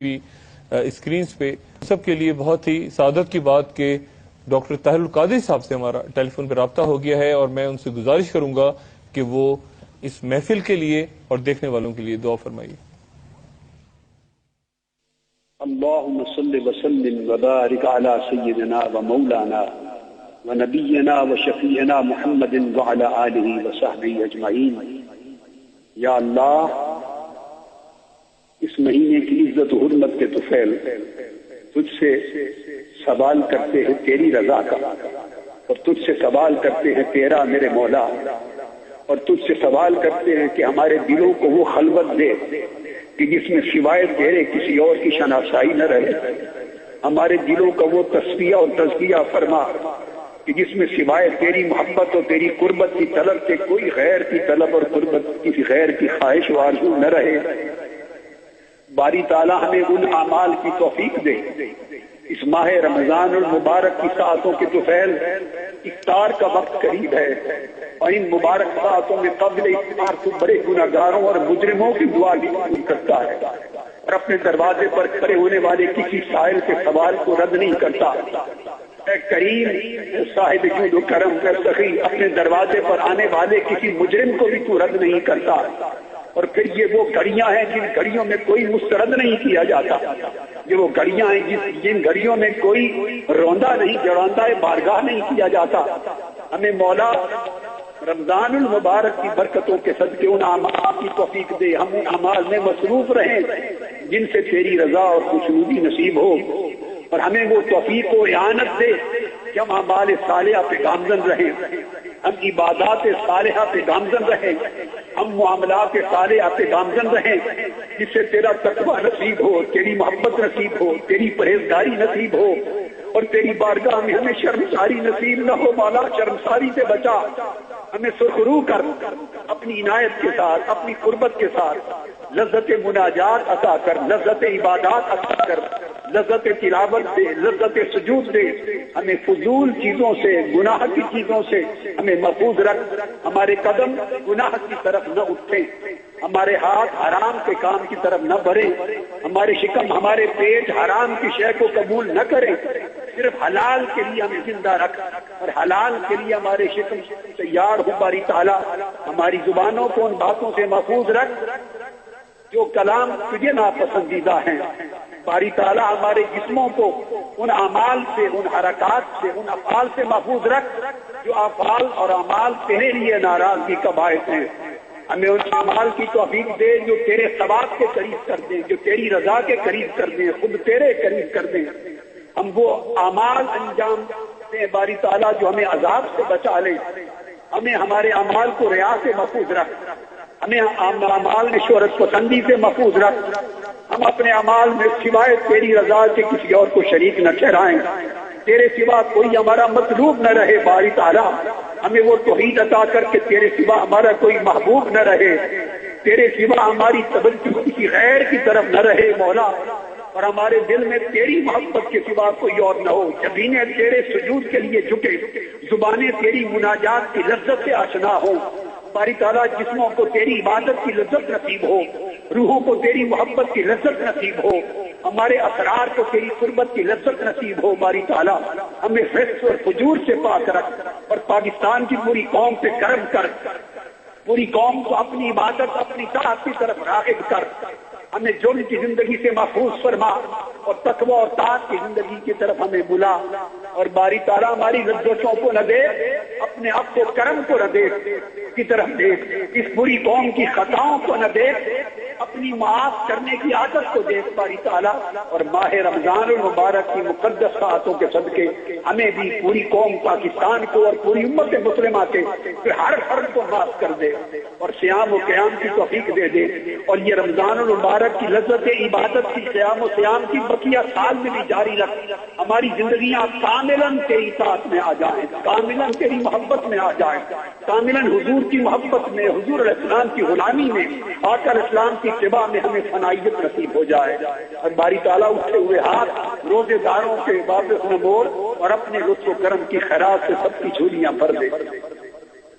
Screens پہ سب کے لیے بہت ہی سعادت کی بات کہ ڈاکٹر طاہر القادری صاحب سے ہمارا ٹیلی فون پہ رابطہ ہو گیا ہے، اور میں ان سے گزارش کروں گا کہ وہ اس محفل کے لیے اور دیکھنے والوں کے لیے دعا فرمائیے۔ اللهم صل وسلم وبارك على سيدنا ومولانا ونبينا وشفيعنا محمد وعلى آله وصحبه اجمعین۔ یا اللہ، اس مہینے کی عزت و حرمت کے طفیل تجھ سے سوال کرتے ہیں تیری رضا کا، اور تجھ سے سوال کرتے ہیں تیرا میرے مولا، اور تجھ سے سوال کرتے ہیں کہ ہمارے دلوں کو وہ خلوت دے کہ جس میں سوائے تیرے کسی اور کی شناسائی نہ رہے۔ ہمارے دلوں کا وہ تصفیہ اور تزکیہ فرما کہ جس میں سوائے تیری محبت اور تیری قربت کی طلب کے کوئی غیر کی طلب اور قربت کسی غیر کی خواہش و آرزو نہ رہے۔ باری تعالی ہمیں ان اعمال کی توفیق دے۔ اس ماہ رمضان المبارک کی ساعتوں کے طفیل افطار کا وقت قریب ہے، اور ان مبارک ساعتوں میں قبل افطار تو بڑے گناہگاروں اور مجرموں کی دعا بھی قبول کرتا ہے، اور اپنے دروازے پر کھڑے ہونے والے کسی سائل کے سوال کو رد نہیں کرتا۔ اے کریم، صاحب جود و کرم کا سخی، اپنے دروازے پر آنے والے کسی مجرم کو بھی تو رد نہیں کرتا۔ اور پھر یہ وہ گھڑیاں ہیں جن گھڑیوں میں کوئی مسترد نہیں کیا جاتا، یہ وہ گھڑیاں ہیں جن گھڑیوں میں کوئی روندہ نہیں، جڑاندہ بارگاہ نہیں کیا جاتا۔ ہمیں مولا رمضان المبارک کی برکتوں کے صدقے ان اعمال کی توفیق دے، ہم ان اعمال میں مصروف رہیں جن سے تیری رضا اور خوشنودی نصیب ہو، اور ہمیں وہ توفیق و اعانت دے کہ ہم اعمال صالحہ پہ گامزن رہیں، ہم عبادات صالحہ پہ گامزن رہیں، ہم معاملات صالحہ پہ گامزن رہیں، جس سے تیرا تقوی نصیب ہو، تیری محبت نصیب ہو، تیری پرہیزگاری نصیب ہو، اور تیری بارگاہ میں ہمیں شرمساری نصیب نہ ہو۔ مولا، شرمساری سے بچا، ہمیں سرخرو کر، اپنی عنایت کے ساتھ، اپنی قربت کے ساتھ لذت مناجات عطا کر، لذت عبادات عطا کر، لذت تلاوت دے، لذت سجود دے۔ ہمیں فضول چیزوں سے، گناہ کی چیزوں سے ہمیں محفوظ رکھ، ہمارے قدم گناہ کی طرف نہ اٹھیں، ہمارے ہاتھ حرام کے کام کی طرف نہ بڑھیں، ہمارے شکم، ہمارے پیٹ حرام کی شے کو قبول نہ کریں، صرف حلال کے لیے ہمیں زندہ رکھ، اور حلال کے لیے ہمارے شکم تیار ہو۔ باری تعالیٰ ہماری زبانوں کو ان باتوں سے محفوظ رکھ جو کلام تجھے ناپسندیدہ ہیں۔ باری تعالیٰ ہمارے جسموں کو ان اعمال سے، ان حرکات سے، ان افعال سے محفوظ رکھ جو افعال اور اعمال تیرے لیے ناراضگی کا باعث ہیں۔ ہمیں ان اعمال کی توفیق دے جو تیرے ثواب کے قریب کر دیں، جو تیری رضا کے قریب کر دیں، خود تیرے قریب کر دیں۔ ہم وہ اعمال انجام دیں باری تعالیٰ جو ہمیں عذاب سے بچا لیں۔ ہمیں ہمارے اعمال کو ریا سے محفوظ رکھ، ہمیں اعمال میں شہرت پسندی سے محفوظ رکھ، ہم اپنے اعمال میں سوائے تیری رضا کے کسی اور کو شریک نہ ٹھہرائیں، تیرے سوا کوئی ہمارا مطلوب نہ رہے۔ باری تعالیٰ ہمیں وہ توحید عطا کر کے تیرے سوا ہمارا کوئی محبوب نہ رہے، تیرے سوا ہماری توجہ کسی غیر کی طرف نہ رہے مولا، اور ہمارے دل میں تیری محبت کے سوا کوئی اور نہ ہو۔ جبینیں تیرے سجود کے لیے جھکے، زبانیں تیری مناجات کی لذت سے آشنا ہوں۔ باری تعالیٰ جسموں کو تیری عبادت کی لذت نصیب ہو، روحوں کو تیری محبت کی لذت نصیب ہو، ہمارے اسرار کو تیری قربت کی لذت نصیب ہو۔ باری تعالیٰ ہمیں فسق اور فجور سے پاک رکھ، اور پاکستان کی پوری قوم پہ کرم کر، پوری قوم کو اپنی عبادت، اپنی طاعت کی طرف راغب کر، ہمیں جرم کی زندگی سے محفوظ فرما، اور تقوی اور طاعت کی زندگی کی طرف ہمیں بلا۔ اور باری تعالیٰ ہماری لذتوں کو نہ دے، اپنے آپ کو کرم کو نہ دے کی طرف دیکھ، اس بری قوم کی خطاؤں کو نہ دیکھ، اپنی معاف کرنے کی عادت کو دیکھ باری تعالیٰ۔ اور ماہ رمضان المبارک کی مقدس ساعتوں کے صدقے ہمیں بھی، پوری قوم پاکستان کو اور پوری امت مسلمہ کے ہر فرد کو معاف کر دے، اور صیام و قیام کی توفیق دے دے، اور یہ رمضان المبارک کی لذت عبادت کی، قیام و صیام کی بقیہ سال میں بھی جاری رکھ۔ ہماری زندگیاں کاملاً تیری اطاعت میں آ جائیں، کاملاً تیری محبت میں آ جائیں، کاملاً حضور کی محبت میں، حضور علیہ السلام کی غلامی میں، آقا علیہ السلام کی اتباع میں ہمیں فنائیت نصیب ہو جائے۔ اور باری تعالیٰ اٹھے ہوئے ہاتھ روزے داروں کے واپس نہ موڑ، اور اپنے لطف و کرم کی خیرات سے سب کی جھولیاں بھر دے۔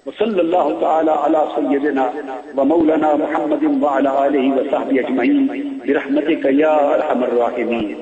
وصلی اللہ تعالی علی سیدنا و مولانا محمد وعلی آلہ وصحبہ اجمعین برحمتک یا ارحم الراحمین.